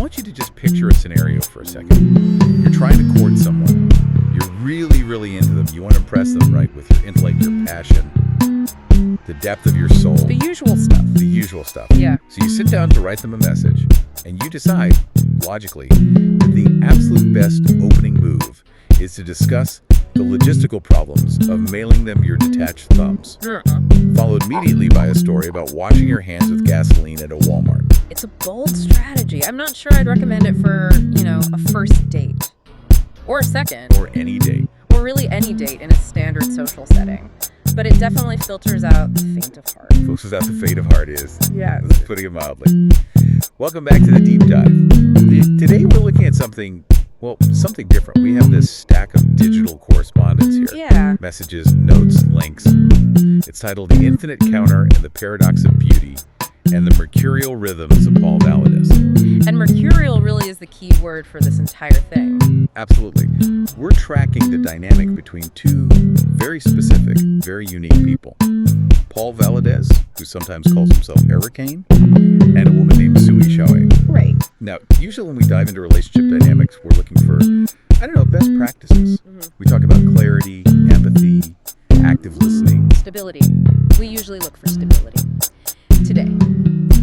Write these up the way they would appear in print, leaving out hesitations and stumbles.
want you to just picture a scenario for a second. You're trying to court someone. You're really, really into them. You want to impress them, right, with your intellect, your passion, the depth of your soul. The usual stuff. The usual stuff. Yeah. So you sit down to write them a message, and you decide, logically, that the absolute best opening move is to discuss the logistical problems of mailing them your detached thumbs, followed immediately by a story about washing your hands with gasoline at a Walmart. It's a bold strategy. I'm not sure I'd recommend it for, a first date. Or a second. Or any date. Or really any date in a standard social setting. But it definitely filters out the faint of heart. Filters out the fate of heart is. Yeah. Putting it mildly. Welcome back to the deep dive. Today we're looking at something different. We have this stack of digital correspondence here. Yeah. Messages, notes, links. It's titled The Infinite Counter and the Paradox of Beauty and the Mercurial Rhythms of Paul Valadez. And mercurial really is the key word for this entire thing. Absolutely. We're tracking the dynamic between two very specific, very unique people. Paul Valadez, who sometimes calls himself Erokhane, and a woman named Sui Shawe. Right. Now, usually when we dive into relationship dynamics, we're looking for, best practices. We talk about clarity, empathy, active listening. Stability. We usually look for stability. Today,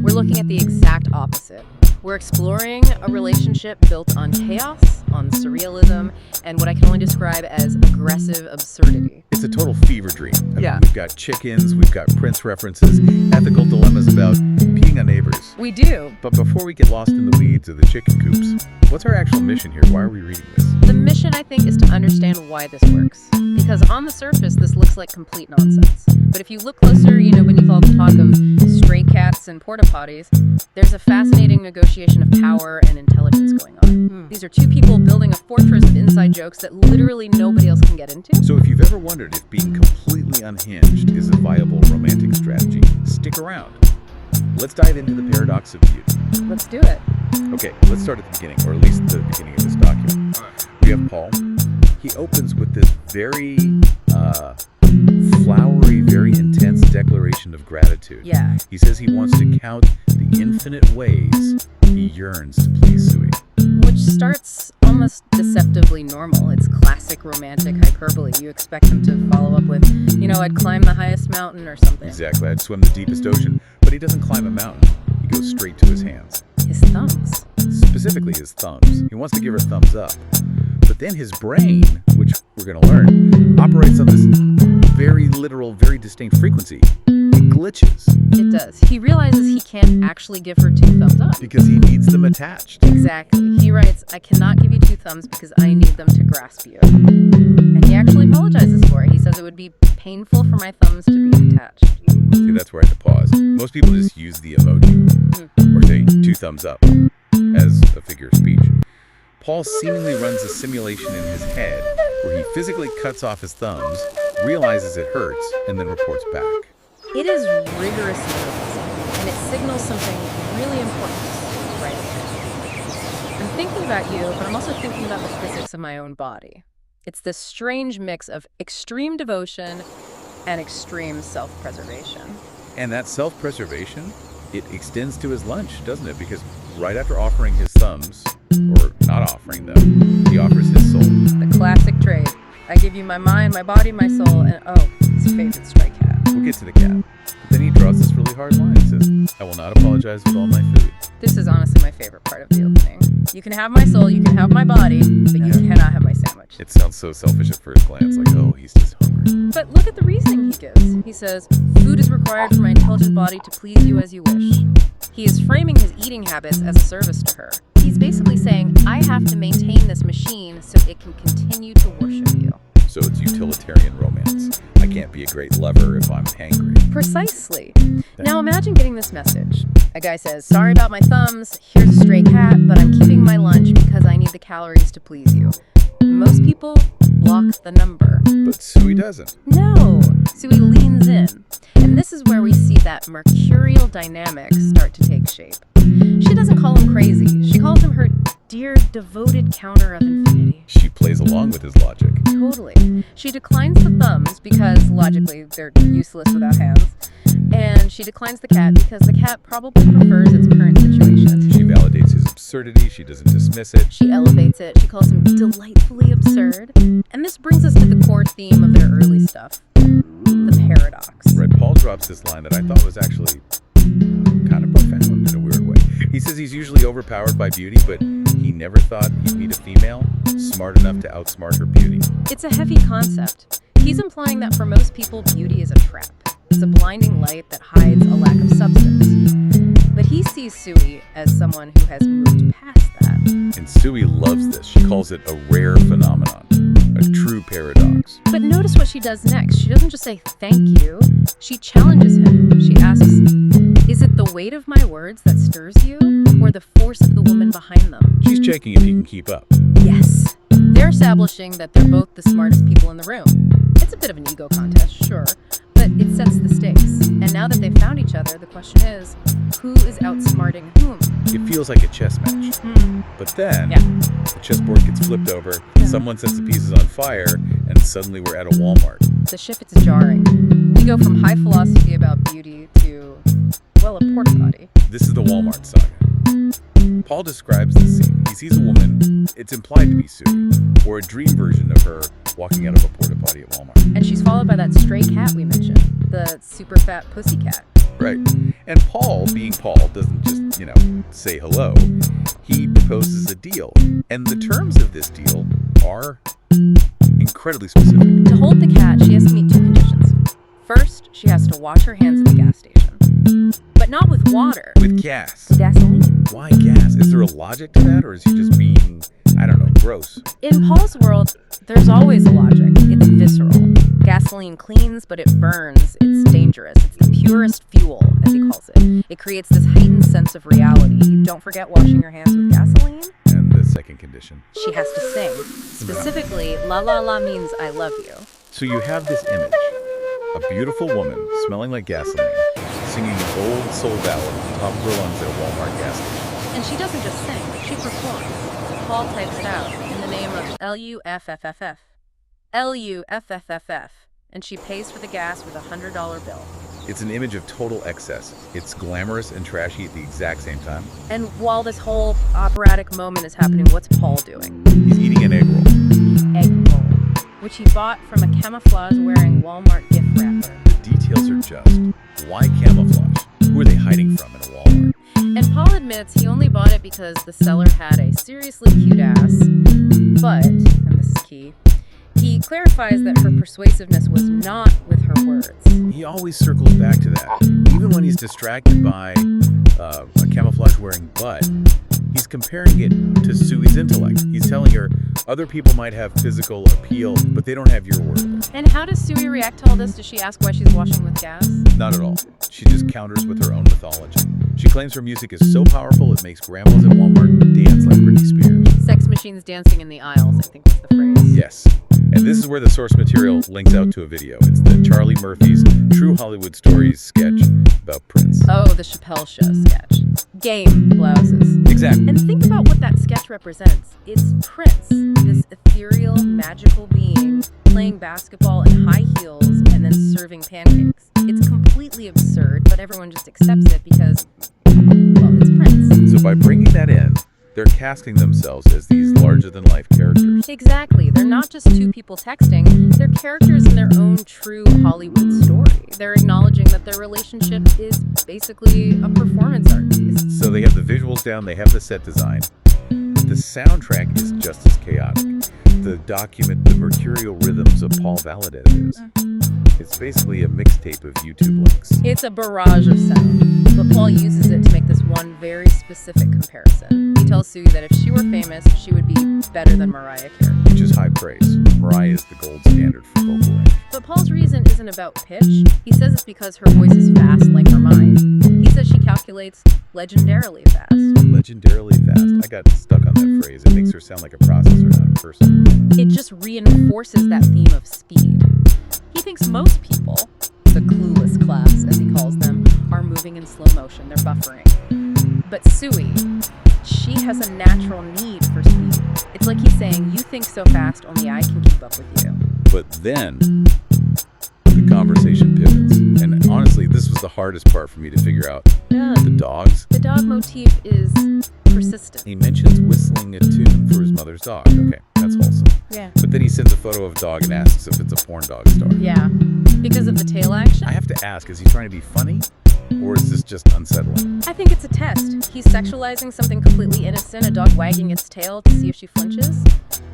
we're looking at the exact opposite. We're exploring a relationship built on chaos, on surrealism, and what I can only describe as aggressive absurdity. It's a total fever dream. Yeah. We've got chickens, we've got Prince references, ethical dilemmas about peeing on neighbors. We do. But before we get lost in the weeds of the chicken coops, what's our actual mission here? Why are we reading this? The mission, I think, is to understand why this works. Because on the surface, this looks like complete nonsense. But if you look closer, beneath all the talk of stray cats and porta potties, there's a fascinating negotiation of power and intelligence going on. These are two people building a fortress of inside jokes that literally nobody else can get into. So if you've ever wondered if being completely unhinged is a viable romantic strategy, stick around. Let's dive into the paradox of beauty. Let's do it. Okay, let's start at the beginning, or at least the beginning of this document. We have Paul. He opens with this very flowery, very intense declaration of gratitude. Yeah. He says he wants to count the infinite ways he yearns to please Sui. Which starts almost deceptively normal. It's classic romantic hyperbole. You expect him to follow up with, I'd climb the highest mountain or something. Exactly, I'd swim the deepest ocean. But he doesn't climb a mountain. He goes straight to his hands. His thumbs. Specifically his thumbs. He wants to give her thumbs up. But then his brain, which we're going to learn, operates on this very literal, very distinct frequency. It glitches. It does. He realizes he can't actually give her two thumbs up. Because he needs them attached. Exactly. He writes, I cannot give you two thumbs because I need them to grasp you. And he actually apologizes for it. He says it would be painful for my thumbs to be detached. See, that's where I have to pause. Most people just use the emoji, or say two thumbs up, as a figure of speech. Paul seemingly runs a simulation in his head where he physically cuts off his thumbs, realizes it hurts, and then reports back. It is rigorous realism, and it signals something really important right away. I'm thinking about you, but I'm also thinking about the physics of my own body. It's this strange mix of extreme devotion and extreme self-preservation. And that self-preservation, it extends to his lunch, doesn't it? Because right after offering his thumbs, or not offering them, he offers his soul. The classic trade. I give you my mind, my body, my soul, and his favorite stray cat. We'll get to the cat. But then he draws this really hard line. He says, I will not apologize with all my food. This is honestly my favorite part of the opening. You can have my soul, you can have my body, but you cannot have my sandwich. It sounds so selfish at first glance, like, oh, he's just hungry. But look at the reasoning he gives. He says, food is required for my intelligent body to please you as you wish. He is framing his eating habits as a service to her. He's basically saying, I have to maintain this machine so it can continue to worship you. So it's utilitarian romance. I can't be a great lover if I'm hangry. Precisely. Now imagine getting this message. A guy says, sorry about my thumbs, here's a stray cat, but I'm keeping my lunch because I need the calories to please you. Most people block the number. But Sui doesn't. No, Sui leans in. And this is where we see that mercurial dynamic start to take shape. She doesn't call him crazy. She calls him her dear, devoted counter of infinity. She plays along with his logic. Totally. She declines the thumbs because, logically, they're useless without hands. And she declines the cat because the cat probably prefers its current situation. She validates his absurdity. She doesn't dismiss it. She elevates it. She calls him delightfully absurd. And this brings us to the core theme of their early stuff, the paradox. Right, Paul drops this line that I thought was actually kind of profound in a weird way. He says he's usually overpowered by beauty, but he never thought he'd meet a female smart enough to outsmart her beauty. It's a heavy concept. He's implying that for most people, beauty is a trap. It's a blinding light that hides a lack of substance. But he sees Sui as someone who has moved past that. And Sui loves this. She calls it a rare phenomenon, a true paradox. But notice what she does next. She doesn't just say thank you. She challenges him. She asks, is it the weight of my words that stirs you, or the force of the woman behind them? She's checking if he can keep up. Yes. They're establishing that they're both the smartest people in the room. It's a bit of an ego contest, sure, but it sets the stakes. And now that they've found each other, the question is, who is outsmarting whom? It feels like a chess match. But then, the chessboard gets flipped over, someone sets the pieces on fire, and suddenly we're at a Walmart. The shift is jarring. We go from high philosophy about beauty to, well, a porta potty. This is the Walmart saga. Paul describes the scene. He sees a woman, it's implied to be Sui, or a dream version of her walking out of a porta potty at Walmart. And she's followed by that stray cat we mentioned, the super fat pussy cat. Right. And Paul, being Paul, doesn't just, say hello. He proposes a deal. And the terms of this deal are incredibly specific. To hold the cat, she has to meet two conditions. First, she has to wash her hands at the gas station. But not with water. With gas. Gasoline. Why gas? Is there a logic to that, or is he just being, gross? In Paul's world, there's always a logic. It's visceral. Gasoline cleans, but it burns. It's dangerous. It's the purest fuel, as he calls it. It creates this heightened sense of reality. Don't forget washing your hands with gasoline. And the second condition? She has to sing. Specifically, la la la means I love you. So you have this image. A beautiful woman smelling like gasoline, singing an old soul ballad at the top of her lungs at a Walmart gas station. And she doesn't just sing, she performs. Paul types it out in the name of Luffff. Luffff. And she pays for the gas with a $100 bill. It's an image of total excess. It's glamorous and trashy at the exact same time. And while this whole operatic moment is happening, what's Paul doing? He's eating an egg roll. Egg roll, which he bought from a camouflage-wearing Walmart gift wrapper. The details are just. Why camouflage? Who are they hiding from in a Walmart? And Paul admits he only bought it because the seller had a seriously cute ass. But, and this is key, he clarifies that her persuasiveness was not with her words. He always circles back to that. Even when he's distracted by a camouflage-wearing butt, he's comparing it to Sui's intellect. He's telling her other people might have physical appeal, but they don't have your word. And how does Sui react to all this? Does she ask why she's washing with gas? Not at all. She just counters with her own mythology. She claims her music is so powerful it makes grandmas at Walmart dance like Britney Spears. Sex machines dancing in the aisles, I think was the phrase. Yes. And this is where the source material links out to a video. It's the Charlie Murphy's True Hollywood Stories sketch about Prince. Oh, the Chappelle Show sketch. Game blouses. Exactly. And think about what that sketch represents. It's Prince, this ethereal, magical being playing basketball in high heels and then serving pancakes. It's completely absurd, but everyone just accepts it because, well, it's Prince. So by bringing that in, they're casting themselves as these larger-than-life characters. Exactly. They're not just two people texting. They're characters in their own true Hollywood story. They're acknowledging that their relationship is basically a performance art piece. So they have the visuals down, they have the set design. The soundtrack is just as chaotic. The document the mercurial rhythms of Paul Valadez is. It's basically a mixtape of YouTube links. It's a barrage of sound, but Paul uses it to make this one very specific comparison. He tells Sui that if she were famous, she would be better than Mariah Carey. Which is high praise. Mariah is the gold standard for vocal range. But Paul's reason isn't about pitch. He says it's because her voice is fast like her mind. He says she calculates legendarily fast. Legendarily fast. I got stuck on that phrase. It makes her sound like a processor, not a person. It just reinforces that theme of speed. He thinks most people, the clueless class as he calls them, are moving in slow motion. They're buffering. But Sui, she has a natural need for speed. It's like he's saying, you think so fast, only I can keep up with you. But then the conversation pivots. And honestly, this was the hardest part for me to figure out. Yeah. The dogs. The dog motif is persistent. He mentions whistling a tune for his mother's dog. Okay, that's wholesome. Yeah. But then he sends a photo of a dog and asks if it's a porn dog star. Yeah. Because of the tail action? I have to ask, is he trying to be funny? Or is this just unsettling? I think it's a test. He's sexualizing something completely innocent, a dog wagging its tail to see if she flinches.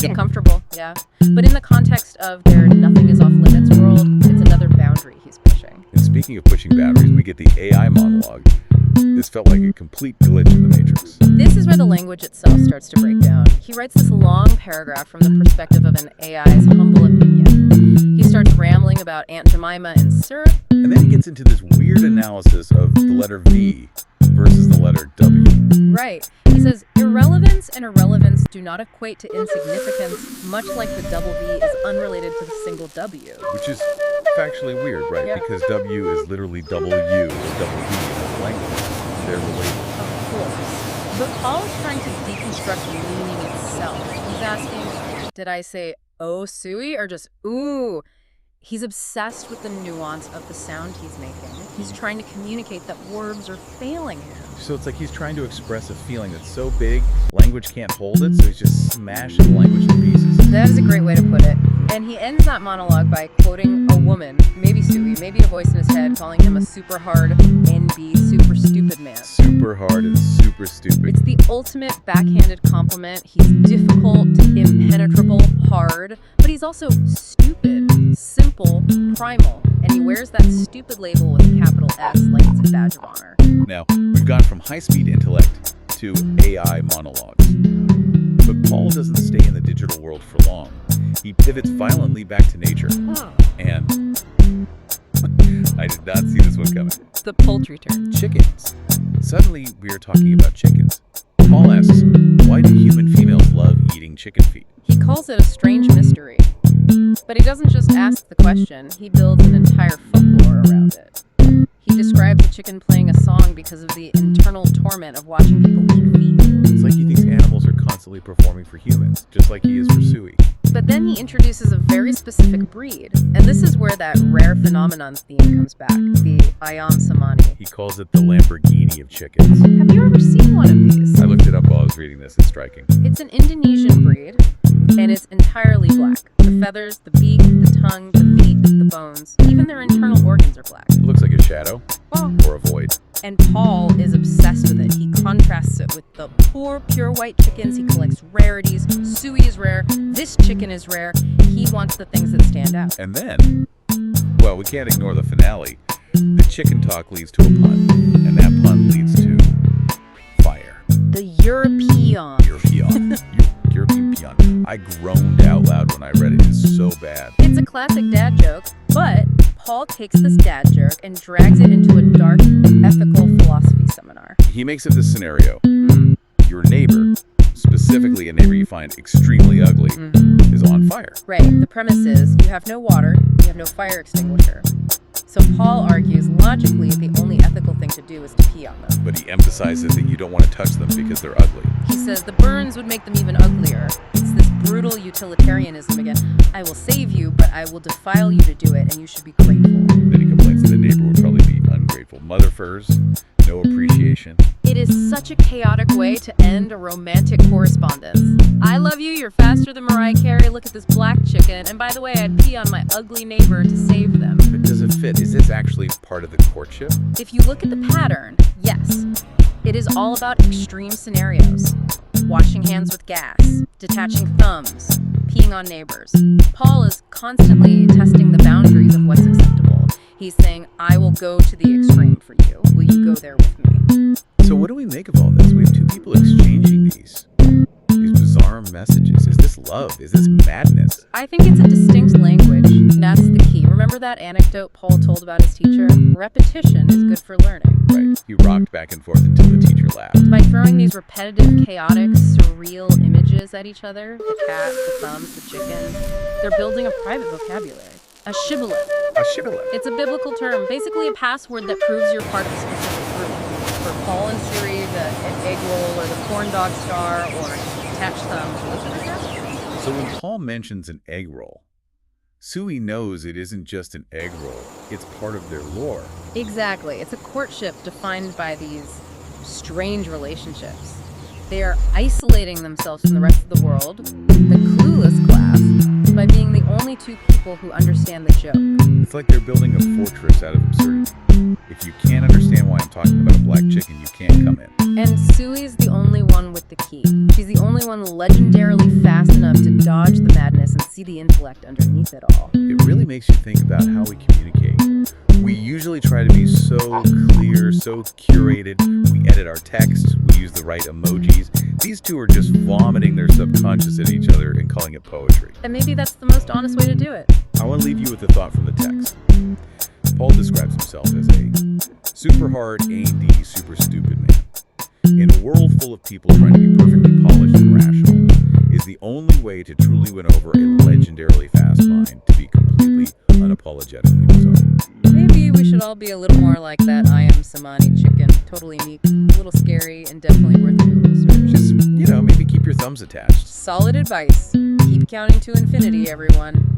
Yeah. Uncomfortable, yeah. But in the context of their nothing is off limits world, it's another boundary he's pushing. And speaking of pushing boundaries, we get the AI monologue. This felt like a complete glitch in the Matrix. This is where the language itself starts to break down. He writes this long paragraph from the perspective of an AI's humble opinion. He starts rambling about Aunt Jemima and syrup. And then he gets into this weird analysis of the letter V versus the letter W. Right. He says, irrelevance and irrelevance do not equate to insignificance, much like the double V is unrelated to the single W. Which is factually weird, right? Yeah. Because W is literally double U or double V in this language. They're related. Of course. But Paul is trying to deconstruct meaning itself. He's asking, did I say, oh, suey, or just, ooh? He's obsessed with the nuance of the sound he's making. He's trying to communicate that words are failing him. So it's like he's trying to express a feeling that's so big, language can't hold it, so he's just smashing language to pieces. That is a great way to put it. And he ends that monologue by quoting a woman, maybe Suey, maybe a voice in his head, calling him a super hard, NB, super stupid man. Super hard and super stupid. It's the ultimate backhanded compliment. He's difficult, impenetrable, hard, but he's also stupid, simple, primal, and he wears that stupid label with a capital S like it's a badge of honor. Now, we've gone from high-speed intellect to AI monologues. But Paul doesn't stay in the digital world for long. He pivots violently back to nature. And I did not see this one coming. The poultry turn. Chickens. Suddenly, we are talking about chickens. Paul asks, why do human females love eating chicken feet? He calls it a strange mystery. But he doesn't just ask the question, he builds an entire folklore around it. He describes a chicken playing a song because of the internal torment of watching people eat feet. It's like he thinks animals are constantly performing for humans, just like he is for Suey. But then he introduces a very specific breed. And this is where that rare phenomenon theme comes back, the Ayam Samani. He calls it the Lamborghini of chickens. Have you ever seen one of these? I looked it up while I was reading this. It's striking. It's an Indonesian breed, and it's entirely black. The feathers, the beak, the tongue, the feet, the bones, even their internal organs are black. It looks like a shadow Well, or a void. and Paul is obsessed with it. He contrasts it with the poor, pure white chickens. He collects rarities. Suey is rare. This chicken is rare. He wants the things that stand out. And then, well, we can't ignore the finale. The chicken talk leads to a pun, and that pun leads to fire. The European. European peon. I groaned out loud when I read it. It's so bad. It's a classic dad joke, but Paul takes this dad joke and drags it into a dark, ethical philosophy seminar. He makes up this scenario. Your neighbor, specifically a neighbor you find extremely ugly, is on fire. Right, the premise is you have no water, you have no fire extinguisher. So Paul argues logically the only ethical thing to do is to pee on them. But he emphasizes that you don't want to touch them because they're ugly. He says the burns would make them even uglier. It's this brutal utilitarianism again. I will save you, but I will defile you to do it, and you should be grateful. Then he complains that the neighbor would probably be ungrateful. Mother furs, no appreciation. It is such a chaotic way to end a romantic correspondence. I love you, you're faster than Mariah Carey, look at this black chicken, and by the way, I'd pee on my ugly neighbor to save them. But does it fit? Is this actually part of the courtship? If you look at the pattern, yes. It is all about extreme scenarios. Washing hands with gas, detaching thumbs, peeing on neighbors. Paul is constantly testing the boundaries of what's acceptable. He's saying, I will go to the extreme for you. Will you go there with me? So what do we make of all this? We have two people exchanging these bizarre messages. Is this love? Is this madness? I think it's a distinct language. That's the key. Remember that anecdote Paul told about his teacher? Repetition is good for learning. Right. He rocked back and forth until the teacher laughed. By throwing these repetitive, chaotic, surreal images at each other, the cat, the thumbs, the chicken, they're building a private vocabulary. A shibboleth. A shibboleth. It's a biblical term, basically a password that proves you're part of a specific group. For Paul and Siri, the egg roll or the corn dog star or detached thumbs, those are the passwords. So when Paul mentions an egg roll, Sui knows it isn't just an egg roll, it's part of their lore. Exactly. It's a courtship defined by these strange relationships. They are isolating themselves from the rest of the world, the clueless class, by being the only two people who understand the joke. It's like they're building a fortress out of absurdity. If you can't understand why I'm talking about a black chicken, you can't come in. And Sui's the only one with the key. She's the only one legendarily fast enough to dodge the madness and see the intellect underneath it all. It really makes you think about how we communicate. We usually try to be so clear, so curated. We edit our text, we use the right emojis. These two are just vomiting their subconscious at each other and calling it poetry. And maybe that's the most honest way to do it. I want to leave you with a thought from the text. Paul describes himself as a super hard A&D, super stupid man. In a world full of people trying to be perfectly polished and rational, is the only way to truly win over a legendarily fast mind to be completely unapologetically bizarre. Maybe we should all be a little more like that I am Samani chicken. Totally unique, a little scary, and definitely worth a Google search. Just, maybe keep your thumbs attached. Solid advice. Keep counting to infinity, everyone.